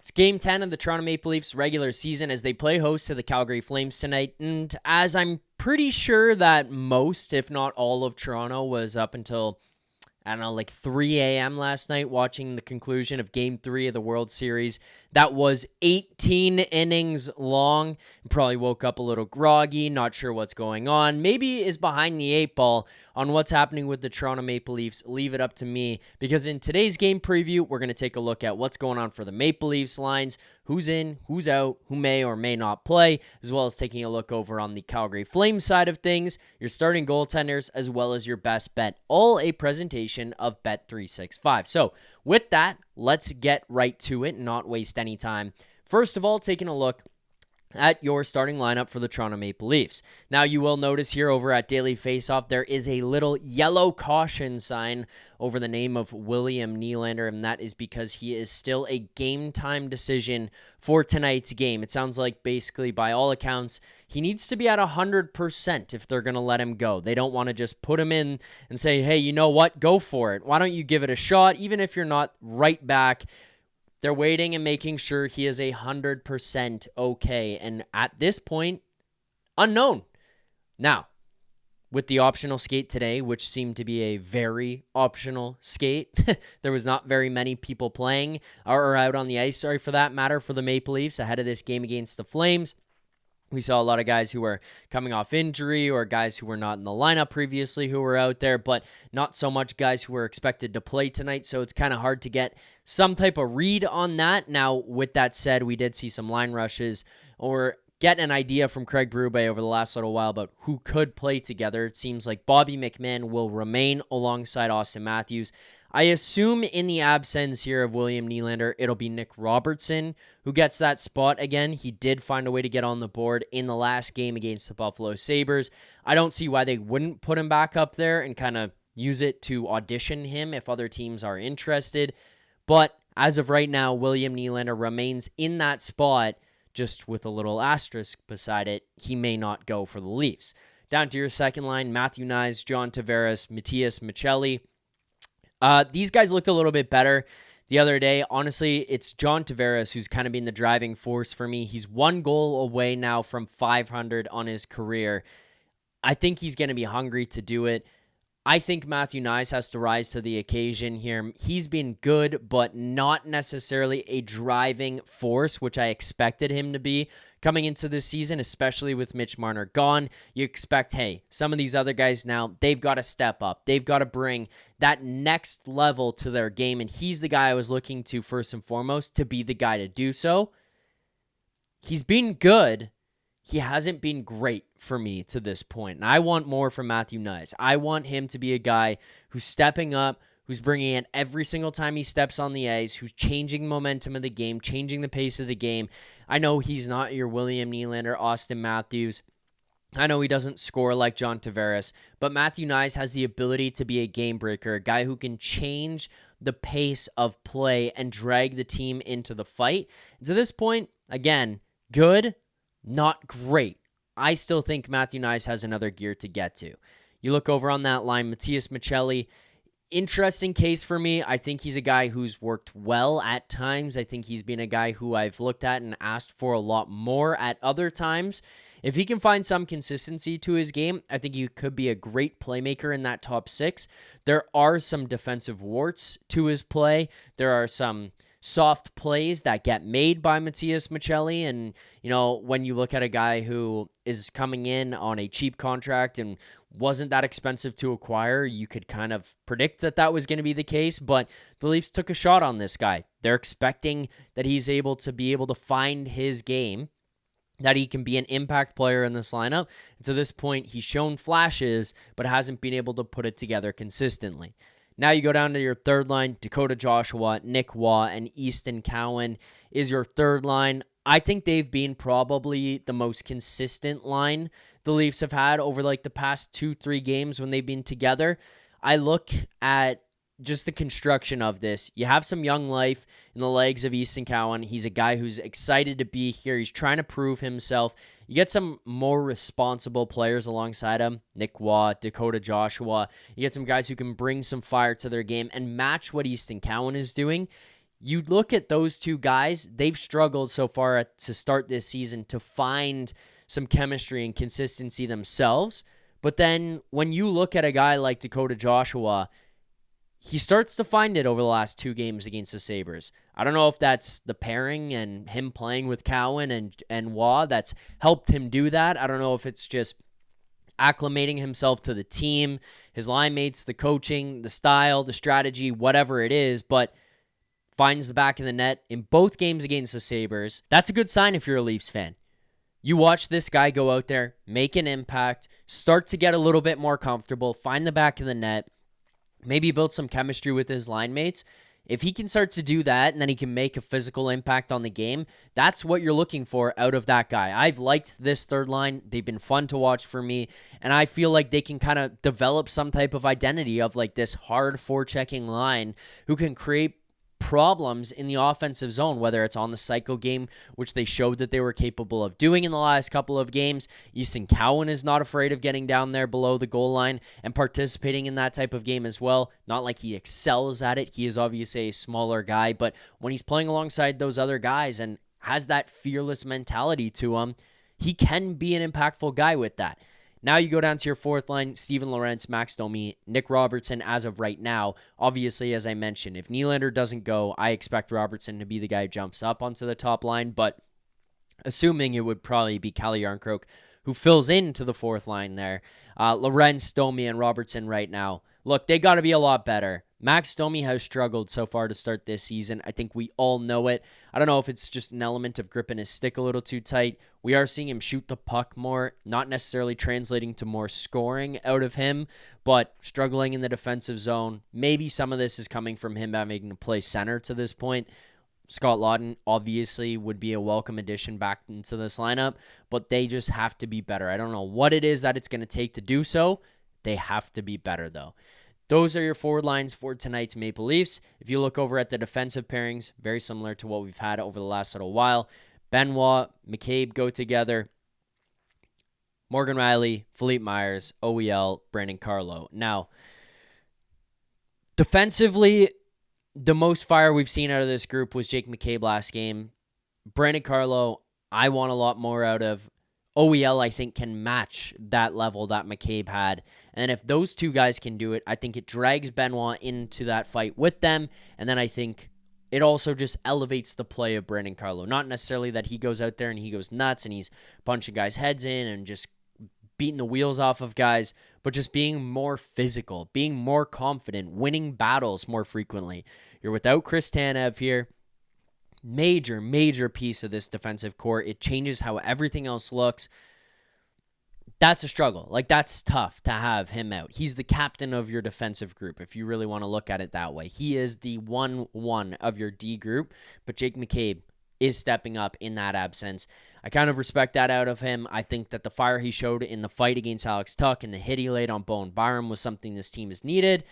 It's Game 10 of the Toronto Maple Leafs regular season as they play host to the Calgary Flames tonight. And as I'm pretty sure that most, if not all of Toronto was up until, 3 a.m. last night watching the conclusion of Game 3 of the World Series. That was 18 innings long. Probably woke up a little groggy, not sure what's going on. Maybe is behind the 8 ball on what's happening with the Toronto Maple Leafs. Leave it up to me, because in today's game preview, we're going to take a look at what's going on for the Maple Leafs lines, who's in, who's out, who may or may not play, as well as taking a look over on the Calgary Flames side of things, your starting goaltenders, as well as your best bet. All a presentation of Bet365. So with that, let's get right to it and not waste any time. First of all, taking a look at your starting lineup for the Toronto Maple Leafs. Now, you will notice here over at Daily Faceoff, there is a little yellow caution sign over the name of William Nylander, and that is because he is still a game-time decision for tonight's game. It sounds like basically, by all accounts, he needs to be at 100% if they're going to let him go. They don't want to just put him in and say, hey, you know what? Go for it. Why don't you give it a shot, even if you're not right back? They're waiting and making sure he is 100% okay. And at this point, unknown. Now, with the optional skate today, which seemed to be a very optional skate, there was not very many people playing or out on the ice, for that matter, for the Maple Leafs ahead of this game against the Flames. We saw a lot of guys who were coming off injury or guys who were not in the lineup previously who were out there, but not so much guys who were expected to play tonight, so it's kind of hard to get some type of read on that. Now, with that said, we did see some line rushes or get an idea from Craig Berube over the last little while about who could play together. It seems like Bobby McMann will remain alongside Auston Matthews. I assume in the absence here of William Nylander, it'll be Nic Robertson who gets that spot again. He did find a way to get on the board in the last game against the Buffalo Sabres. I don't see why they wouldn't put him back up there and kind of use it to audition him if other teams are interested. But as of right now, William Nylander remains in that spot, just with a little asterisk beside it. He may not go for the Leafs. Down to your second line, Matthew Knies, John Tavares, Tavares-Knies-Maccelli. These guys looked a little bit better the other day. Honestly, it's John Tavares who's kind of been the driving force for me. He's 1 goal away now from 500 on his career. I think he's going to be hungry to do it. I think Matthew Knies has to rise to the occasion here. He's been good, but not necessarily a driving force, which I expected him to be coming into this season, especially with Mitch Marner gone. You expect, hey, some of these other guys now, they've got to step up. They've got to bring that next level to their game, and he's the guy I was looking to first and foremost to be the guy to do so. He's been good. He hasn't been great for me to this point, and I want more from Matthew Knies. I want him to be a guy who's stepping up, who's bringing in every single time he steps on the ice, who's changing momentum of the game, changing the pace of the game. I know he's not your William Nylander, Auston Matthews. I know he doesn't score like John Tavares, but Matthew Knies has the ability to be a game breaker, a guy who can change the pace of play and drag the team into the fight. And to this point, again, good, not great. I still think Matthew Knies has another gear to get to. You look over on that line, Tavares-Knies-Maccelli, interesting case for me. I think he's a guy who's worked well at times. I think he's been a guy who I've looked at and asked for a lot more at other times. If he can find some consistency to his game, I think he could be a great playmaker in that top 6. There are some defensive warts to his play. There are some soft plays that get made by Tavares-Knies-Maccelli. And, when you look at a guy who is coming in on a cheap contract and wasn't that expensive to acquire, you could kind of predict that that was going to be the case, but the Leafs took a shot on this guy. They're expecting that he's able to find his game, that he can be an impact player in this lineup. And to this point, he's shown flashes, but hasn't been able to put it together consistently. Now you go down to your third line, Dakota Joshua, Nick Waugh, and Easton Cowan is your third line. I think they've been probably the most consistent line the Leafs have had over the past 2-3 games when they've been together. I look at just the construction of this. You have some young life in the legs of Easton Cowan. He's a guy who's excited to be here. He's trying to prove himself. You get some more responsible players alongside him, Nick Waugh, Dakota Joshua. You get some guys who can bring some fire to their game and match what Easton Cowan is doing. You look at those two guys, they've struggled so far to start this season to find some chemistry and consistency themselves. But then when you look at a guy like Dakota Joshua, he starts to find it over the last 2 games against the Sabres. I don't know if that's the pairing and him playing with Cowan and Waugh that's helped him do that. I don't know if it's just acclimating himself to the team, his line mates, the coaching, the style, the strategy, whatever it is, but finds the back of the net in both games against the Sabres. That's a good sign if you're a Leafs fan. You watch this guy go out there, make an impact, start to get a little bit more comfortable, find the back of the net, maybe build some chemistry with his line mates. If he can start to do that and then he can make a physical impact on the game, that's what you're looking for out of that guy. I've liked this third line. They've been fun to watch for me, and I feel like they can kind of develop some type of identity of like this hard forechecking line who can create problems in the offensive zone, whether it's on the cycle game, which they showed that they were capable of doing in the last couple of games. Easton Cowan is not afraid of getting down there below the goal line and participating in that type of game as well. Not like he excels at it. He is obviously a smaller guy, but when he's playing alongside those other guys and has that fearless mentality to him, he can be an impactful guy with that. Now you go down to your fourth line, Steven Lorentz, Max Domi, Nic Robertson as of right now. Obviously, as I mentioned, if Nylander doesn't go, I expect Robertson to be the guy who jumps up onto the top line, but assuming it would probably be Calle Yarncroke who fills into the fourth line there. Lorentz, Domi, and Robertson right now. Look, they got to be a lot better. Max Domi has struggled so far to start this season. I think we all know it. I don't know if it's just an element of gripping his stick a little too tight. We are seeing him shoot the puck more, not necessarily translating to more scoring out of him, but struggling in the defensive zone. Maybe some of this is coming from him having to play center to this point. Scott Laughton obviously would be a welcome addition back into this lineup, but they just have to be better. I don't know what it is that it's going to take to do so. They have to be better, though. Those are your forward lines for tonight's Maple Leafs. If you look over at the defensive pairings, very similar to what we've had over the last little while. Benoit, McCabe go together. Morgan Rielly, Philippe Myers, OEL, Brandon Carlo. Now, defensively, the most fire we've seen out of this group was Jake McCabe last game. Brandon Carlo, I want a lot more out of. OEL, I think, can match that level that McCabe had. And if those two guys can do it, I think it drags Benoit into that fight with them. And then I think it also just elevates the play of Brandon Carlo. Not necessarily that he goes out there and he goes nuts and he's punching guys' heads in and just beating the wheels off of guys, but just being more physical, being more confident, winning battles more frequently. You're without Chris Tanev here. Major piece of this defensive core. It changes how everything else looks. That's a struggle. Like, that's tough to have him out. He's the captain of your defensive group, if you really want to look at it that way. He is the 1-1 of your D group, but Jake McCabe is stepping up in that absence. I kind of respect that out of him. I think that the fire he showed in the fight against Alex Tuch and the hit he laid on Bowen Byram was something this team has needed.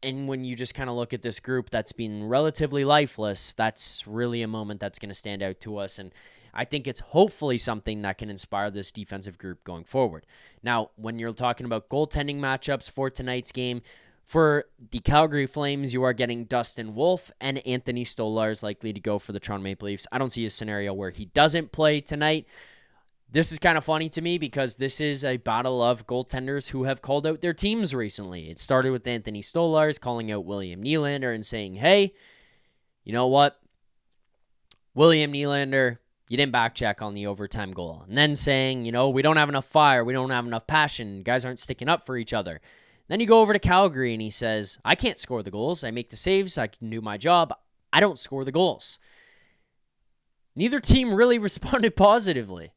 And when you just kind of look at this group that's been relatively lifeless, that's really a moment that's going to stand out to us. And I think it's hopefully something that can inspire this defensive group going forward. Now, when you're talking about goaltending matchups for tonight's game, for the Calgary Flames, you are getting Dustin Wolf and Anthony Stolarz likely to go for the Toronto Maple Leafs. I don't see a scenario where he doesn't play tonight. This is kind of funny to me because this is a battle of goaltenders who have called out their teams recently. It started with Anthony Stolarz calling out William Nylander and saying, hey, you know what? William Nylander, you didn't back check on the overtime goal. And then saying, we don't have enough fire. We don't have enough passion. Guys aren't sticking up for each other. Then you go over to Calgary and he says, I can't score the goals. I make the saves. I can do my job. I don't score the goals. Neither team really responded positively.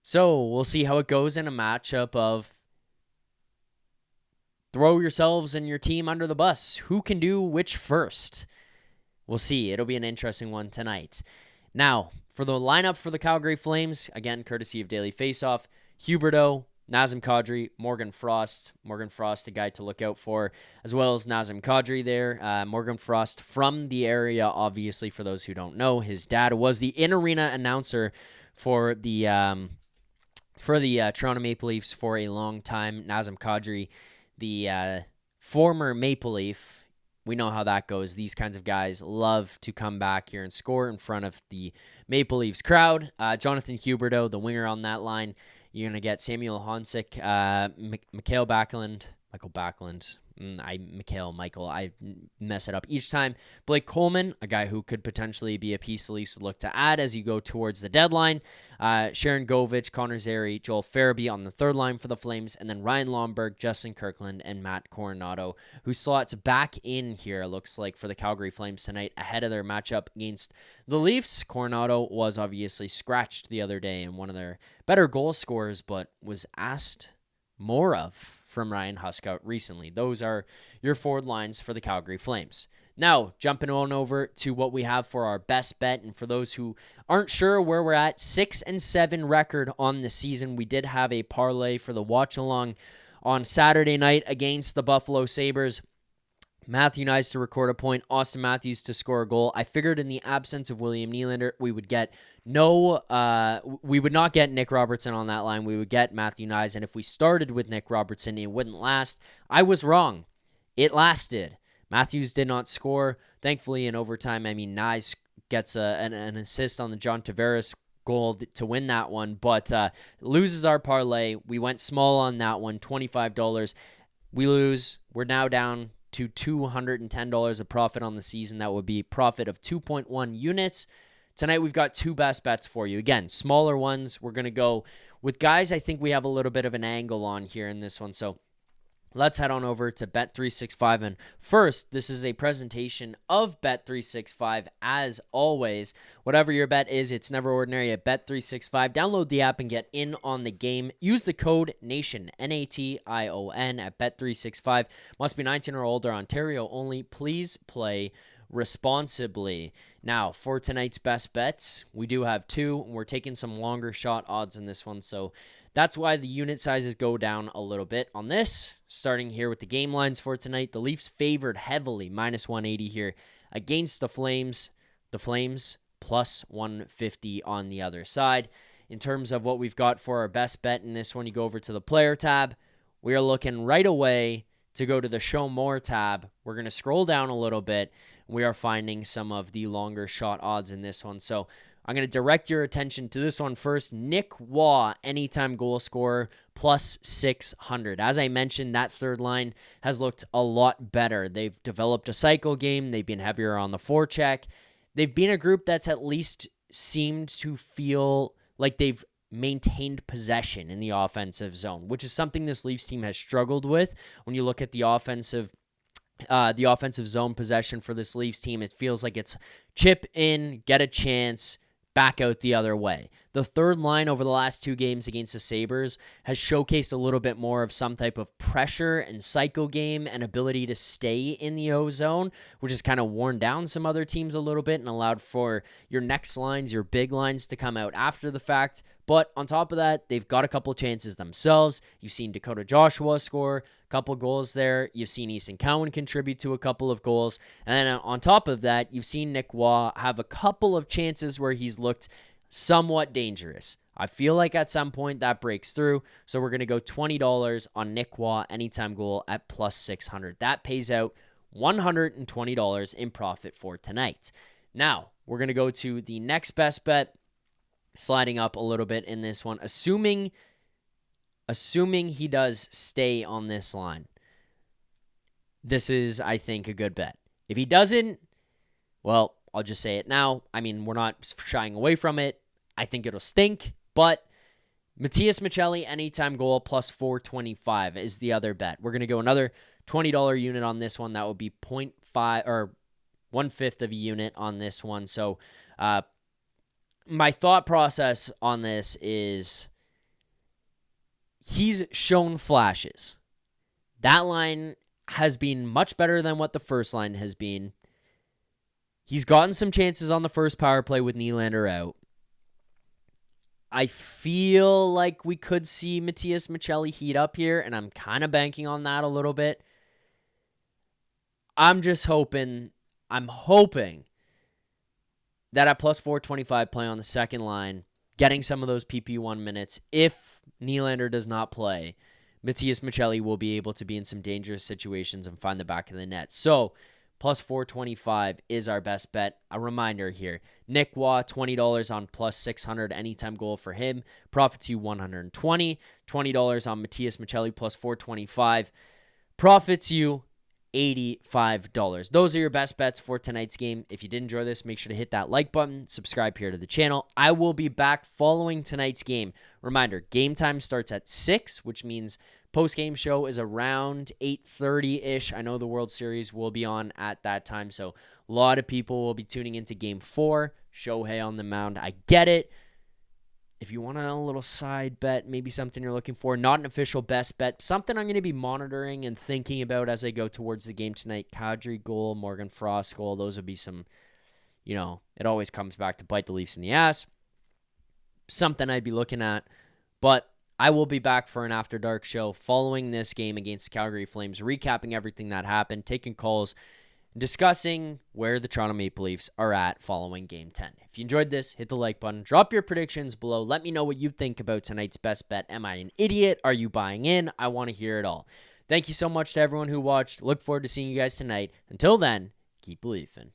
So we'll see how it goes in a matchup of throw yourselves and your team under the bus. Who can do which first? We'll see. It'll be an interesting one tonight. Now, for the lineup for the Calgary Flames, again, courtesy of Daily Faceoff, Huberdeau, Nazem Kadri, Morgan Frost. Morgan Frost, a guy to look out for, as well as Nazem Kadri there. Morgan Frost from the area, obviously, for those who don't know. His dad was the in-arena announcer for the Toronto Maple Leafs for a long time. Nazem Kadri, the former Maple Leaf, we know how that goes. These kinds of guys love to come back here and score in front of the Maple Leafs crowd. Jonathan Huberdeau, the winger on that line. You're going to get Samuel Honsick, Michael Backlund, I mess it up each time. Blake Coleman, a guy who could potentially be a piece the Leafs would look to add as you go towards the deadline. Sharon Govich, Connor Zary, Joel Farabee on the third line for the Flames, and then Ryan Lomberg, Justin Kirkland, and Matt Coronado, who slots back in here, looks like, for the Calgary Flames tonight ahead of their matchup against the Leafs. Coronado was obviously scratched the other day in one of their better goal scorers, but was asked more of from Ryan Huska recently. Those are your forward lines for the Calgary Flames. Now, jumping on over to what we have for our best bet, and for those who aren't sure where we're at, 6-7 record on the season. We did have a parlay for the watch along on Saturday night against the Buffalo Sabres. Matthew Knies to record a point, Auston Matthews to score a goal. I figured in the absence of William Nylander, we would not get Nic Robertson on that line. We would get Matthew Knies, and if we started with Nic Robertson, it wouldn't last. I was wrong. It lasted. Matthews did not score. Thankfully, in overtime, Knies gets an assist on the John Tavares goal to win that one, but loses our parlay. We went small on that one, $25. We lose. We're now down to $210 of profit on the season. That would be profit of 2.1 units. Tonight, we've got two best bets for you. Again, smaller ones. We're going to go with guys I think we have a little bit of an angle on here in this one. So let's head on over to Bet365. And first, this is a presentation of Bet365. As always, whatever your bet is, it's never ordinary at Bet365. Download the app and get in on the game. Use the code NATION, NATION, at Bet365. Must be 19 or older, Ontario only. Please play responsibly. Now, for tonight's best bets, we do have two. We're taking some longer shot odds in this one, so that's why the unit sizes go down a little bit on this. Starting here with the game lines for tonight, the Leafs favored heavily, -180 here against the Flames. The Flames plus 150 on the other side. In terms of what we've got for our best bet in this one, you go over to the player tab. We are looking right away to go to the show more tab. We're going to scroll down a little bit. We are finding some of the longer shot odds in this one. So I'm going to direct your attention to this one first. Nic Waugh, anytime goal scorer, plus 600. As I mentioned, that third line has looked a lot better. They've developed a cycle game. They've been heavier on the forecheck. They've been a group that's at least seemed to feel like they've maintained possession in the offensive zone, which is something this Leafs team has struggled with. When you look at the offensive zone possession for this Leafs team, it feels like it's chip in, get a chance, back out the other way. The third line over the last two games against the Sabres has showcased a little bit more of some type of pressure and cycle game and ability to stay in the O zone, which has kind of worn down some other teams a little bit and allowed for your next lines, your big lines to come out after the fact. But on top of that, they've got a couple chances themselves. You've seen Dakota Joshua score a couple goals there. You've seen Easton Cowan contribute to a couple of goals. And then on top of that, you've seen Nic Waugh have a couple of chances where he's looked somewhat dangerous. I feel like at some point that breaks through. So we're going to go $20 on Nic Waugh anytime goal at plus 600. That pays out $120 in profit for tonight. Now, we're going to go to the next best bet. Sliding up a little bit in this one, assuming he does stay on this line. This is, I think, a good bet. If he doesn't, well, I'll just say it now. I mean, we're not shying away from it. I think it'll stink, but Tavares-Knies-Maccelli anytime goal plus 425 is the other bet. We're going to go another $20 unit on this one. That would be 0.5 or 1/5 of a unit on this one. So, my thought process on this is he's shown flashes. That line has been much better than what the first line has been. He's gotten some chances on the first power play with Nylander out. I feel like we could see Tavares-Knies-Maccelli heat up here, and I'm kind of banking on that a little bit. I'm hoping that at plus 425 play on the second line, getting some of those PP1 minutes. If Nylander does not play, Tavares-Knies-Maccelli will be able to be in some dangerous situations and find the back of the net. So, plus 425 is our best bet. A reminder here, Nick Waugh, $20 on plus 600 anytime goal for him. Profits you $120. $20 on Tavares-Knies-Maccelli plus 425. Profits you $85. Those are your best bets for tonight's game. If you did enjoy this, make sure to hit that like button, subscribe here to the channel. I will be back following tonight's game. Reminder, game time starts at 6, which means post-game show is around 8:30-ish. I know the World Series will be on at that time, so a lot of people will be tuning into Game 4. Shohei on the mound. I get it. If you want a little side bet, maybe something you're looking for, not an official best bet, something I'm going to be monitoring and thinking about as I go towards the game tonight. Kadri goal, Morgan Frost goal, those would be some, it always comes back to bite the Leafs in the ass. Something I'd be looking at, but I will be back for an After Dark show following this game against the Calgary Flames, recapping everything that happened, taking calls, discussing where the Toronto Maple Leafs are at following Game 10. If you enjoyed this, hit the like button. Drop your predictions below. Let me know what you think about tonight's best bet. Am I an idiot? Are you buying in? I want to hear it all. Thank you so much to everyone who watched. Look forward to seeing you guys tonight. Until then, keep believing.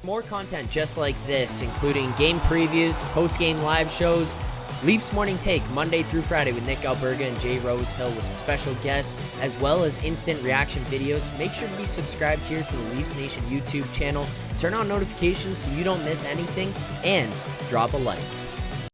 More content just like this, including game previews, post-game live shows, Leafs Morning Take, Monday through Friday with Nick Alberga and Jay Rosehill with special guests, as well as instant reaction videos. Make sure to be subscribed here to the Leafs Nation YouTube channel. Turn on notifications so you don't miss anything, and drop a like.